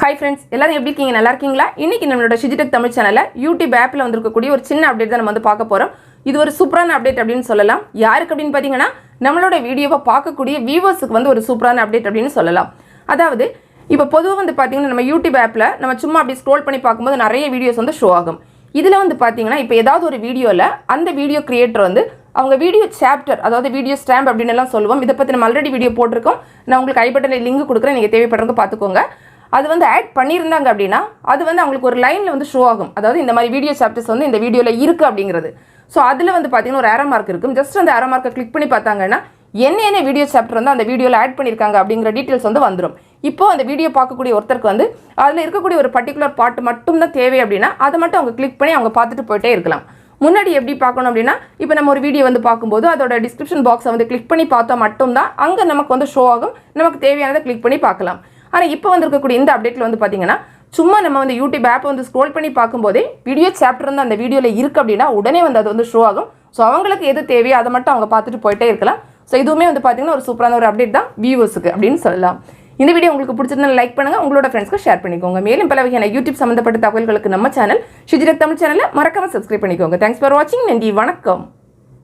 Hi friends, எல்லாரும் எப்படி இருக்கீங்க? நல்லா இருக்கீங்களா? இன்னைக்கு நம்மளோட Shiji தமிழ் சேனல்ல YouTube ஆப்ல வந்திருக்கக்கூடிய ஒரு சின்ன அப்டேட் தான் நம்ம வந்து பார்க்க போறோம். இது ஒரு சூப்பரான அப்டேட் அப்படினு சொல்லலாம். யாருக்கு அப்படினு பாத்தீங்கன்னா நம்மளோட வீடியோவை பார்க்கக்கூடிய வியூவர்ஸ்க்கு வந்து ஒரு சூப்பரான அப்டேட் அப்படினு சொல்லலாம். அதாவது இப்போ பொதுவா வந்து பாத்தீங்கன்னா நம்ம YouTube ஆப்ல நம்ம சும்மா அப்படி ஸ்க்ரோல் பண்ணி பாக்கும்போது நிறைய வீடியோஸ் வந்து ஷோ ஆகும். இதுல வந்து பாத்தீங்கன்னா இப்போ ஏதாவது ஒரு வீடியோல அந்த வீடியோ கிரியேட்டர் வந்து அவங்க வீடியோ சாப்டர் அதாவது வீடியோ ஸ்டாம்ப் அப்படினு எல்லாம் சொல்லுவோம். இத பத்தி நம்ம ஆல்ரெடி வீடியோ போட்டுருக்கோம். நான் உங்களுக்கு ஐ பட்டன்ல லிங்க் கொடுக்கிறேன். நீங்க தேவைப்படுறவங்க பாத்துக்கோங்க. அது வந்து ஆட் பண்ணியிருந்தாங்க அப்படின்னா அது வந்து அவங்களுக்கு ஒரு லைனில் வந்து ஷோ ஆகும். அதாவது இந்த மாதிரி வீடியோ சாப்டர்ஸ் வந்து இந்த வீடியோவில் இருக்குது அப்படிங்கிறது. ஸோ அதில் வந்து பார்த்தீங்கன்னா ஒரு ஏரோ மார்க் இருக்கும். ஜஸ்ட் அந்த ஏரோ மார்க்கை கிளிக் பண்ணி பார்த்தாங்கன்னா என்ன வீடியோ சாப்டர் வந்து அந்த வீடியோவில் ஆட் பண்ணியிருக்காங்க அப்படிங்கிற டீட்டெயில்ஸ் வந்து வந்துடும். இப்போ அந்த வீடியோ பார்க்கக்கூடிய ஒருத்தருக்கு வந்து அதில் இருக்கக்கூடிய ஒரு பர்டிகுலர் பார்ட் மட்டும் தான் தேவை அப்படின்னா அதை மட்டும் அவங்க கிளிக் பண்ணி அவங்க பார்த்துட்டு போயிட்டே இருக்கலாம். முன்னாடி எப்படி பார்க்கணும் அப்படின்னா இப்போ நம்ம ஒரு வீடியோ வந்து பார்க்கும்போது அதோட டிஸ்கிரிப்ஷன் பாக்ஸை வந்து கிளிக் பண்ணி பார்த்தா மட்டும்தான் அங்கே நமக்கு வந்து ஷோ ஆகும். நமக்கு தேவையானதை கிளிக் பண்ணி பார்க்கலாம். ஆனால் இப்போ வந்திருக்கக்கூடிய இந்த அப்டேட்டில் வந்து பார்த்தீங்கன்னா சும்மா நம்ம வந்து யூடியூப் ஆப் வந்து ஸ்க்ரோல் பண்ணி பார்க்கும்போதே வீடியோ சாப்டர் வந்து அந்த வீடியோவில் இருக்குது அப்படின்னா உடனே வந்து அது வந்து ஷோ ஆகும். ஸோ அவங்களுக்கு எது தேவையோ அதை மட்டும் அவங்க பார்த்துட்டு போயிட்டே இருக்கலாம். ஸோ இதுவுமே வந்து பார்த்தீங்கன்னா ஒரு சூப்பரான ஒரு அப்டேட் தான் வியூவர்ஸுக்கு அப்படின்னு சொல்லலாம். இந்த வீடியோ உங்களுக்கு பிடிச்சிருந்தா லைக் பண்ணுங்கள், உங்களோட ஃப்ரெண்ட்ஸ்க்கு ஷேர் பண்ணிக்கோங்க. மேலும் பல வகையான யூடியூப் சம்மந்தப்பட்ட தகவல்களுக்கு நம்ம சேனல் ஷிஜி தமிழ் சேனலை மறக்காமல் சப்ஸ்கிரைப் பண்ணிக்கோங்க. தேங்க்ஸ் ஃபார் வாட்சிங். நன்றி, வணக்கம்.